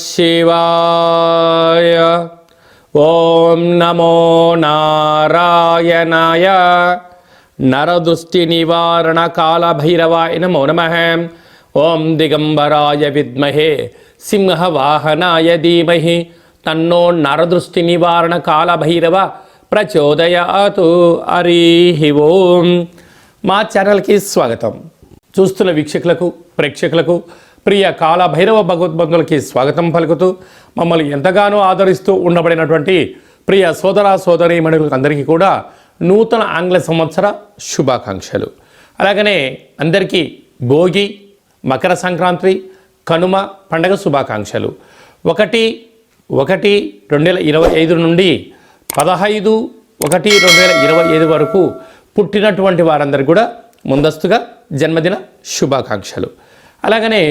శివాయ. ఓం నమో నారాయణాయ. నరదృష్టి నివారణ కాళభైరవాయ నమో నమః. ఓం దిగంబరాయ విద్మహే సింహవాహనాయ ధీమహి తన్నో నరదృష్టి నివారణ కాళభైరవ ప్రచోదయాతు. హరి ఓం. మా ఛానల్కి స్వాగతం. చూస్తున్న వీక్షకులకు ప్రేక్షకులకు ప్రియ కాళభైరవ భగవద్బంధులకి స్వాగతం పలుకుతూ మమ్మల్ని ఎంతగానో ఆదరిస్తూ ఉండబడినటువంటి ప్రియ సోదర సోదరీమణులకు అందరికీ కూడా నూతన ఆంగ్ల సంవత్సర శుభాకాంక్షలు. అలాగనే అందరికీ భోగి, మకర సంక్రాంతి, కనుమ పండగ శుభాకాంక్షలు. 1/1/2025 నుండి 15/1/2025 వరకు పుట్టినటువంటి వారందరికీ కూడా ముందస్తుగా జన్మదిన శుభాకాంక్షలు. అలాగనే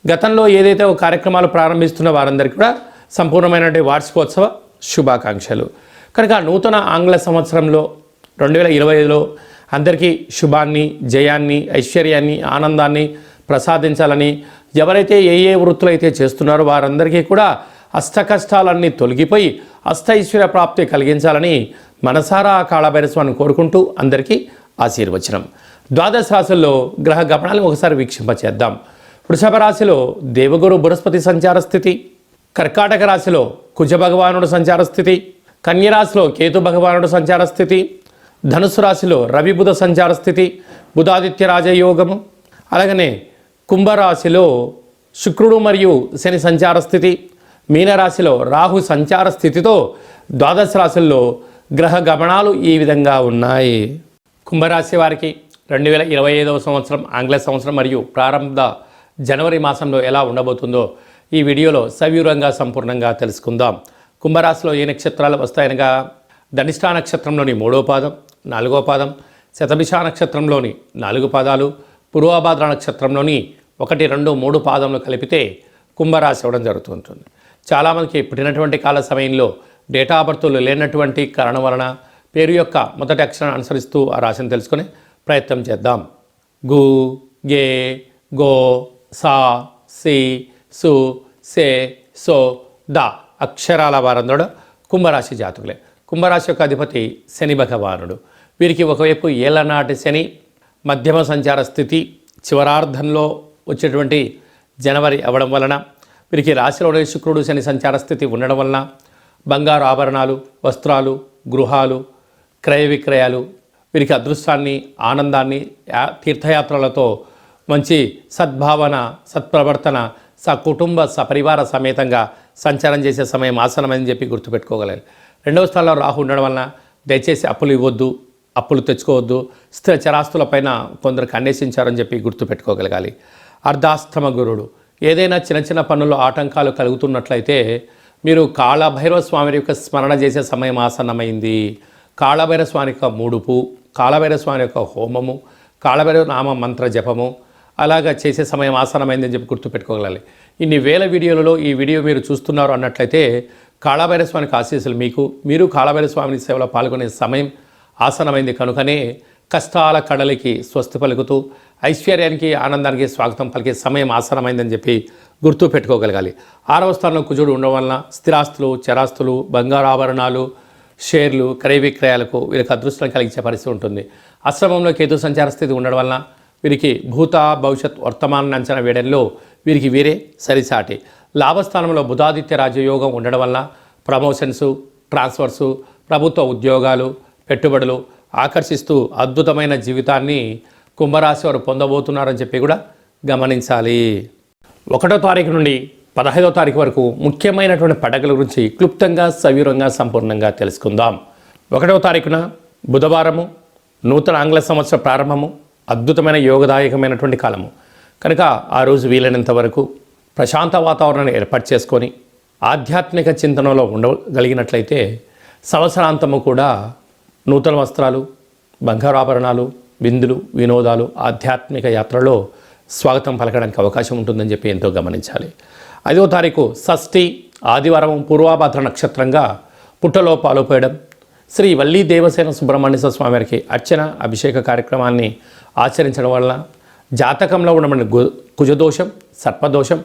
గతంలో ఏదైతే ఒక కార్యక్రమాలు ప్రారంభిస్తున్న వారందరికీ కూడా సంపూర్ణమైనటువంటి వార్షికోత్సవ శుభాకాంక్షలు. కనుక నూతన ఆంగ్ల సంవత్సరంలో 2025లో అందరికీ శుభాన్ని, జయాన్ని, ఐశ్వర్యాన్ని, ఆనందాన్ని ప్రసాదించాలని, ఎవరైతే ఏ వృత్తులు అయితే చేస్తున్నారో వారందరికీ కూడా అష్ట కష్టాలన్నీ తొలగిపోయి అష్టైశ్వర్య ప్రాప్తి కలిగించాలని మనసారా కాళభైరస్వామిని కోరుకుంటూ అందరికీ ఆశీర్వచనం. ద్వాదశ రాశుల్లో గ్రహ గమనాలను ఒకసారి వీక్షింపచేద్దాం. వృషభ రాశిలో దేవగురు బృహస్పతి సంచార స్థితి, కర్కాటక రాశిలో కుజ భగవానుడు సంచార స్థితి, కన్యరాశిలో కేతు భగవానుడు సంచార స్థితి, ధనుసు రాశిలో రవి బుధ సంచార స్థితి, బుధాదిత్య రాజయోగము. అలాగనే కుంభరాశిలో శుక్రుడు మరియు శని సంచార స్థితి, మీనరాశిలో రాహు సంచార స్థితితో ద్వాదశ రాశుల్లో గ్రహ గమనాలు ఈ విధంగా ఉన్నాయి. కుంభరాశి వారికి 2025వ సంవత్సరం ఆంగ్ల సంవత్సరం మరియు ప్రారంభ జనవరి మాసంలో ఎలా ఉండబోతుందో ఈ వీడియోలో సవివరంగా సంపూర్ణంగా తెలుసుకుందాం. కుంభరాశిలో ఏ నక్షత్రాలు వస్తాయనగా ధనిష్ఠా నక్షత్రంలోని 3వ పాదం, 4వ పాదం, శతభిష నక్షత్రంలోని 4 పాదాలు, పూర్వభాద్ర నక్షత్రంలోని 1, 2, 3 పాదములు కలిపితే కుంభరాశి అవ్వడం జరుగుతుంటుంది. చాలామందికి పుట్టినటువంటి కాల సమయంలో డేటా ఆఫ్ బర్త్లు లేనటువంటి కారణం వలన పేరు యొక్క మొదటి అక్షరాన్ని అనుసరిస్తూ ఆ రాశిని తెలుసుకునే ప్రయత్నం చేద్దాం. గు, గే, గో, సా, సి, సు, సే, సో, ద అక్షరాల వారందరూ కుంభరాశి జాతకులే. కుంభరాశి యొక్క అధిపతి శని భగవానుడు. వీరికి ఒకవైపు ఏళ్ళనాటి శని మధ్యమ సంచార స్థితి చివరార్ధంలో వచ్చేటువంటి జనవరి అవ్వడం వలన, వీరికి రాశిలోనే శుక్రుడు శని సంచార స్థితి ఉండడం వలన బంగారు ఆభరణాలు, వస్త్రాలు, గృహాలు, క్రయ విక్రయాలు, వీరికి అదృష్టాన్ని, ఆనందాన్ని, తీర్థయాత్రలతో మంచి సద్భావన, సత్ప్రవర్తన, సకుటుంబ సపరివార సమేతంగా సంచారం చేసే సమయం ఆసనమని చెప్పి గుర్తుపెట్టుకోగలరు. 2వ స్థానంలో రాహు ఉండడం వలన దయచేసి అప్పులు ఇవ్వద్దు, అప్పులు తెచ్చుకోవద్దు, స్థిర చరాస్తులపైన కొందరికి అన్వేషించారని చెప్పి గుర్తుపెట్టుకోగలగాలి. అర్ధాష్టమ గురుడు. ఏదైనా చిన్న చిన్న పనుల్లో ఆటంకాలు కలుగుతున్నట్లయితే మీరు కాళభైరవ స్వామి యొక్క స్మరణ చేసే సమయం ఆసన్నమైంది. కాళభైరవ స్వామి యొక్క ముడుపు, కాళభైరవ స్వామి యొక్క హోమము, కాళభైరవ నామ మంత్ర జపము అలాగా చేసే సమయం ఆసనమైందని చెప్పి గుర్తుపెట్టుకోగలాలి. ఇన్ని వేల వీడియోలలో ఈ వీడియో మీరు చూస్తున్నారు అన్నట్లయితే కాళభైరవ స్వామికి ఆశీస్సులు మీకు, మీరు కాళభైరవ స్వామి సేవలో పాల్గొనే సమయం ఆసనమైంది. కనుకనే కష్టాల కడలికి స్వస్తి పలుకుతూ ఐశ్వర్యానికి, ఆనందానికి స్వాగతం పలికే సమయం ఆసనమైందని చెప్పి గుర్తు పెట్టుకోగలగాలి. 6వ స్థానంలో కుజుడు ఉండడం వలన స్థిరాస్తులు, చరాస్తులు, బంగారు ఆభరణాలు, షేర్లు, క్రయ విక్రయాలకు వీరికి అదృష్టం కలిగించే పరిస్థితి ఉంటుంది. అశ్రమంలో కేతు సంచార స్థితి ఉండడం వలన వీరికి భూత భవిష్యత్ వర్తమానాన్ని అంచనా వేయడంలో వీరికి వీరే సరిసాటి. లాభస్థానంలో బుధాదిత్య రాజయోగం ఉండడం వలన ప్రమోషన్సు, ట్రాన్స్ఫర్సు, ప్రభుత్వ ఉద్యోగాలు, పెట్టుబడులు ఆకర్షిస్తూ అద్భుతమైన జీవితాన్ని కుంభరాశి వారు పొందబోతున్నారని చెప్పి కూడా గమనించాలి. 1వ తారీఖు నుండి 15వ తారీఖు వరకు ముఖ్యమైనటువంటి పండుగల గురించి క్లుప్తంగా సవివరంగా సంపూర్ణంగా తెలుసుకుందాం. 1వ తారీఖున బుధవారము, నూతన ఆంగ్ల సంవత్సర ప్రారంభము, అద్భుతమైన యోగదాయకమైనటువంటి కాలము. కనుక ఆ రోజు వీలైనంత వరకు ప్రశాంత వాతావరణాన్ని ఏర్పాటు చేసుకొని ఆధ్యాత్మిక చింతనలో ఉండగలిగినట్లయితే సంవత్సరాంతము కూడా నూతన వస్త్రాలు, బంగారు ఆభరణాలు, విందులు, వినోదాలు, ఆధ్యాత్మిక యాత్రలో స్వాగతం పలకడానికి అవకాశం ఉంటుందని చెప్పి ఎంతో గమనించాలి. 5వ తారీఖు షష్ఠి ఆదివారం పూర్వభాద్ర నక్షత్రంగా పుట్టలో పాలుపోయడం, శ్రీ వల్లీ దేవసేన సుబ్రహ్మణ్య స్వామి వారికి అర్చన అభిషేక కార్యక్రమాన్ని ఆచరించడం వలన జాతకంలో ఉండబడిన కుజదోషం, సర్పదోషం,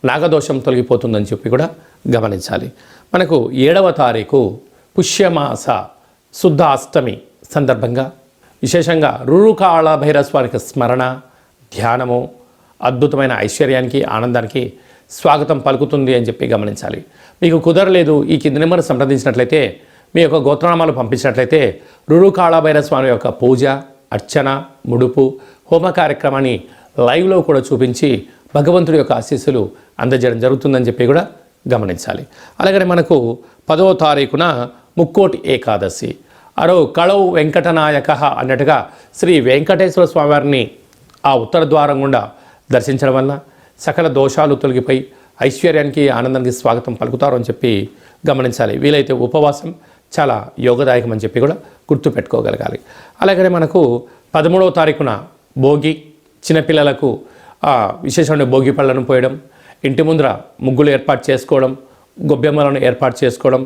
నాగదోషం తొలగిపోతుందని చెప్పి కూడా గమనించాలి. మనకు 7వ తారీఖు పుష్యమాస శుద్ధ అష్టమి సందర్భంగా విశేషంగా రురుకాళ భైరస్వామికి స్మరణ, ధ్యానము అద్భుతమైన ఐశ్వర్యానికి, ఆనందానికి స్వాగతం పలుకుతుంది అని చెప్పి గమనించాలి. మీకు కుదరలేదు, ఈ కింది నెంబర్ సంప్రదించినట్లయితే, మీ యొక్క గోత్రనామాలు పంపించినట్లయితే రురుకాళ భైరస్వామి యొక్క పూజ, అర్చన, ముడుపు, హోమ కార్యక్రమాన్ని లైవ్లో కూడా చూపించి భగవంతుడి యొక్క ఆశీస్సులు అందజేయడం జరుగుతుందని చెప్పి కూడా గమనించాలి. అలాగనే మనకు 10వ తారీఖున ముక్కోటి ఏకాదశి, అరో కళవు వెంకటనాయక అన్నట్టుగా శ్రీ వెంకటేశ్వర స్వామివారిని ఆ ఉత్తర ద్వారం గుండా దర్శించడం వల్ల సకల దోషాలు తొలగిపోయి ఐశ్వర్యానికి, ఆనందానికి స్వాగతం పలుకుతారు అని చెప్పి గమనించాలి. వీలైతే ఉపవాసం చాలా యోగదాయకం అని చెప్పి కూడా గుర్తుపెట్టుకోగలగాలి. అలాగనే మనకు 13వ తారీఖున భోగి, చిన్నపిల్లలకు విశేషమైన భోగి పళ్ళను పోయడం, ఇంటి ముందర ముగ్గులు ఏర్పాటు చేసుకోవడం, గొబ్బెమ్మలను ఏర్పాటు చేసుకోవడం,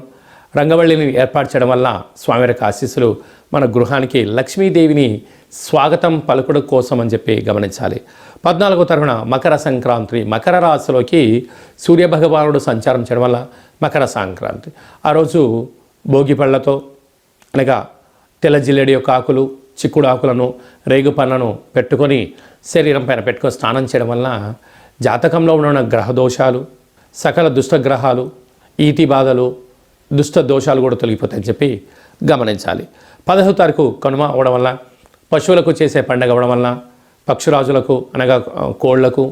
రంగవల్లిని ఏర్పాటు చేయడం వల్ల స్వామివారి ఆశీస్సులు మన గృహానికి లక్ష్మీదేవిని స్వాగతం పలుకుడు కోసం అని చెప్పి గమనించాలి. 14వ తారీఖున మకర సంక్రాంతి, మకర రాశిలోకి సూర్యభగవానుడు సంచారం చేయడం వల్ల మకర సంక్రాంతి. ఆ రోజు భోగి పళ్ళతో అనగా తెల్ల జిల్లేడి యొక్క ఆకులు, చిక్కుడు ఆకులను, రేగు పండ్లను పెట్టుకొని శరీరం పైన పెట్టుకొని స్నానం చేయడం వల్ల జాతకంలో ఉన్న గ్రహ దోషాలు, సకల దుష్టగ్రహాలు, ఈతి బాధలు, దుష్ట దోషాలు కూడా తొలగిపోతాయని చెప్పి గమనించాలి. 15వ తారీఖు కనుమ అవడం వల్ల, పశువులకు చేసే పండగ అవడం వల్ల, పక్షురాజులకు అనగా కోళ్లకు,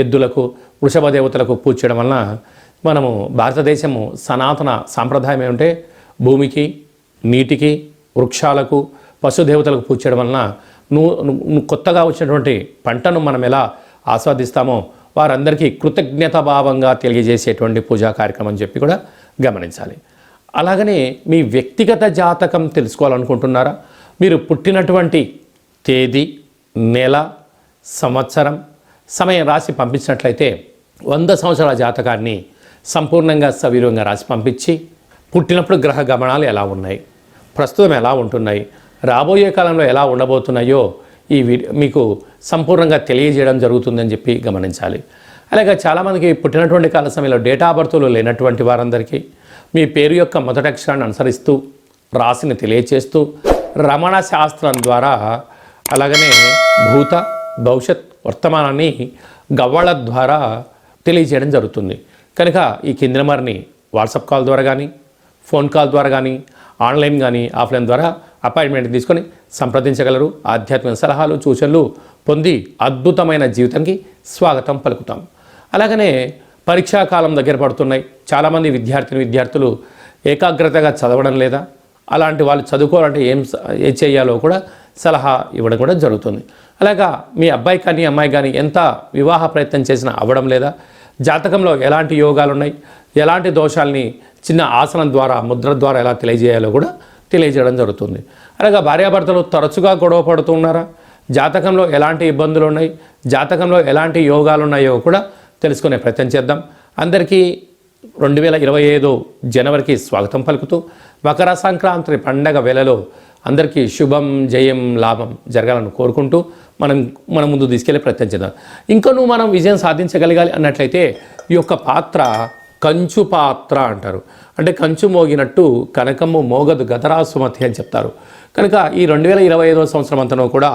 ఎద్దులకు, వృషభ దేవతలకు పూజ చేయడం వల్ల మనము భారతదేశము సనాతన సాంప్రదాయం ఏమంటే భూమికి, నీటికి, వృక్షాలకు, పశుదేవతలకు పూజ చేయడం వలన నువ్వు కొత్తగా వచ్చినటువంటి పంటను మనం ఎలా ఆస్వాదిస్తామో వారందరికీ కృతజ్ఞత భావంగా తెలియజేసేటువంటి పూజా కార్యక్రమం అని చెప్పి కూడా గమనించాలి. అలాగనే మీ వ్యక్తిగత జాతకం తెలుసుకోవాలనుకుంటున్నారా? మీరు పుట్టినటువంటి తేదీ, నెల, సంవత్సరం, సమయం రాసి పంపించినట్లయితే 100 సంవత్సరాల జాతకాన్ని సంపూర్ణంగా సవివరంగా రాసి పంపించి, పుట్టినప్పుడు గ్రహ గమనాలు ఎలా ఉన్నాయి, ప్రస్తుతం ఎలా ఉంటున్నాయి, రాబోయే కాలంలో ఎలా ఉండబోతున్నాయో ఈ మీకు సంపూర్ణంగా తెలియజేయడం జరుగుతుందని చెప్పి గమనించాలి. అలాగే చాలామందికి పుట్టినటువంటి కాల సమయంలో డేటా ఆఫ్ బర్త్లు లేనటువంటి వారందరికీ మీ పేరు యొక్క మొదటి అక్షరాన్ని అనుసరిస్తూ రాశిని తెలియచేస్తూ రమణ శాస్త్రం ద్వారా అలాగనే భూత, భవిష్యత్, వర్తమానాన్ని గవ్వళ ద్వారా తెలియజేయడం జరుగుతుంది. కనుక ఈ కింది నెంబర్ని వాట్సాప్ కాల్ ద్వారా కానీ, ఫోన్ కాల్ ద్వారా కానీ, ఆన్లైన్ కానీ, ఆఫ్లైన్ ద్వారా అపాయింట్మెంట్ తీసుకొని సంప్రదించగలరు. ఆధ్యాత్మిక సలహాలు, సూచనలు పొంది అద్భుతమైన జీవితానికి స్వాగతం పలుకుతాం. అలాగనే పరీక్షాకాలం దగ్గర పడుతున్నాయి. చాలామంది విద్యార్థులు ఏకాగ్రతగా చదవడం లేదా, అలాంటి వాళ్ళు చదువుకోవాలంటే ఏం చేయాలో కూడా సలహా ఇవ్వడం కూడా జరుగుతుంది. అలాగా మీ అబ్బాయి కానీ అమ్మాయి కానీ ఎంత వివాహ ప్రయత్నం చేసినా అవ్వడం లేదా, జాతకంలో ఎలాంటి యోగాలు ఉన్నాయి, ఎలాంటి దోషాలని చిన్న ఆసనం ద్వారా, ముద్ర ద్వారా ఎలా తెలియజేయాలో కూడా తెలియజేయడం జరుగుతుంది. అలాగా భార్యాభర్తలు తరచుగా గొడవ పడుతున్నారా, జాతకంలో ఎలాంటి ఇబ్బందులు ఉన్నాయి, జాతకంలో ఎలాంటి యోగాలు ఉన్నాయో కూడా తెలుసుకునే ప్రయత్నం చేద్దాం. అందరికీ 2025 జనవరికి స్వాగతం పలుకుతూ మకర సంక్రాంతి పండగ వేళలో అందరికీ శుభం, జయం, లాభం జరగాలని కోరుకుంటూ మనం ముందు తీసుకెళ్లే ప్రయత్నం చేద్దాం. ఇంకనూ మనం విజయం సాధించగలగాలి అన్నట్లయితే ఈ యొక్క పాత్ర కంచు పాత్ర అంటారు. అంటే కంచు మోగినట్టు కనకమ్ము మోగదు గదరా సుమతి అని చెప్తారు. కనుక ఈ 2025 సంవత్సరం అంతనూ కూడా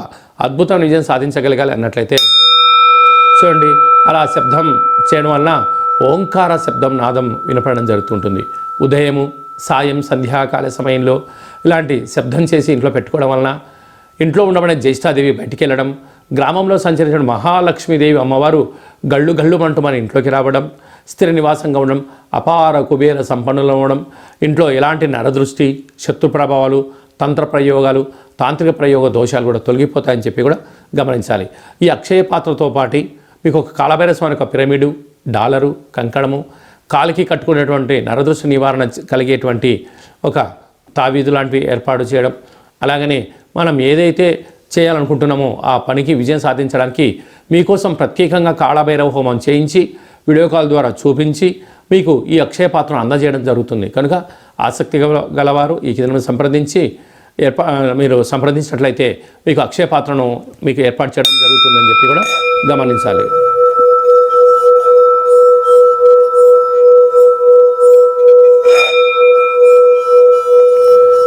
అద్భుతమైన విజయం సాధించగలగాలి అన్నట్లయితే చూడండి, అలా శబ్దం చేయడం వలన ఓంకార శబ్దం, నాదం వినపడడం జరుగుతుంటుంది. ఉదయము, సాయం, సంధ్యాకాల సమయంలో ఇలాంటి శబ్దం చేసి ఇంట్లో పెట్టుకోవడం వలన ఇంట్లో ఉండబడే జ్యేష్ఠాదేవి బయటికి వెళ్ళడం, గ్రామంలో సంచరించిన మహాలక్ష్మీదేవి అమ్మవారు గళ్ళు గళ్ళు అంటూ మన ఇంట్లోకి రావడం, స్థిర నివాసంగా ఉండడం, అపార కుబేర సంపన్నులు అవ్వడం, ఇంట్లో ఎలాంటి నరదృష్టి, శత్రు ప్రభావాలు, తంత్ర ప్రయోగాలు, తాంత్రిక ప్రయోగ దోషాలు కూడా తొలగిపోతాయని చెప్పి కూడా గమనించాలి. ఈ అక్షయ పాత్రతో పాటు మీకు ఒక కాళభైరస్వామి యొక్క పిరమిడు, డాలరు, కంకణము, కాలికి కట్టుకునేటువంటి నరదృష్టి నివారణ కలిగేటువంటి ఒక తావీదు లాంటివి ఏర్పాటు చేయడం, అలాగనే మనం ఏదైతే చేయాలనుకుంటున్నామో ఆ పనికి విజయం సాధించడానికి మీకోసం ప్రత్యేకంగా కాళభైరవ హోమం చేయించి వీడియో కాల్ ద్వారా చూపించి మీకు ఈ అక్షయ పాత్రను అందజేయడం జరుగుతుంది. కనుక ఆసక్తి గలవారు ఈ కింద సంప్రదించి మీరు సంప్రదించినట్లయితే మీకు అక్షయ పాత్రను మీకు ఏర్పాటు చేయడం జరుగుతుందని చెప్పి కూడా గమనించాలి.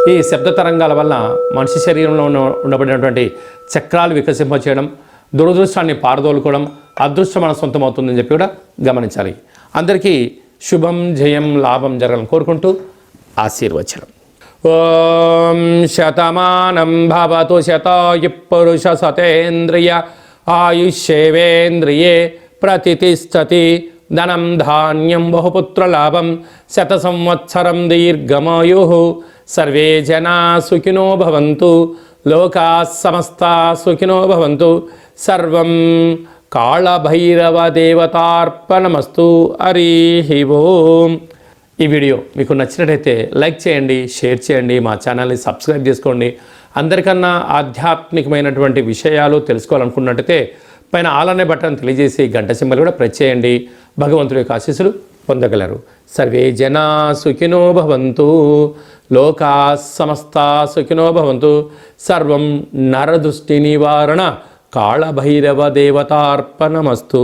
ఈ శబ్ద తరంగాల వల్ల మనిషి శరీరంలో ఉండబడినటువంటి చక్రాలు వికసింపచేయడం, దురదృష్టాన్ని పారదోలుకోవడం, అదృష్టం మన సొంతం అవుతుందని చెప్పి కూడా గమనించాలి. అందరికీ శుభం, జయం, లాభం జరగాలని కోరుకుంటూ ఆశీర్వచనం. ఓం శతమానం భవతు శతాయుః పురుష సతేంద్రియ ఆయుష్యేవేంద్రియే ప్రతిష్టతి. ధనం ధాన్యం బహుపుత్రలాభం శత సంవత్సరం దీర్ఘమాయుః. సర్వే జనా సుఖినో భవంతు. లోకా సమస్తా సుఖినో భవంతు. సర్వం కాళభైరవ దేవతార్పణమస్తు. హరి ఓం. ఈ వీడియో మీకు నచ్చినట్టయితే లైక్ చేయండి, షేర్ చేయండి, మా ఛానల్ని సబ్స్క్రైబ్ చేసుకోండి. అందరికన్నా ఆధ్యాత్మికమైనటువంటి విషయాలు తెలుసుకోవాలనుకున్నట్టయితే పైన ఆల్ అనే బటన్ తెలియజేసి గంట సింబల్ కూడా ప్రెస్ చేయండి. భగవంతుడి యొక్క ఆశీస్సులు పొందగలరు. సర్వే జనా సుఖినో భవంతు. లోకా సమస్తా సుఖినో భవంతు. సర్వం నరదృష్టి నివారణ కాళభైరవ దేవతార్పణమస్తు.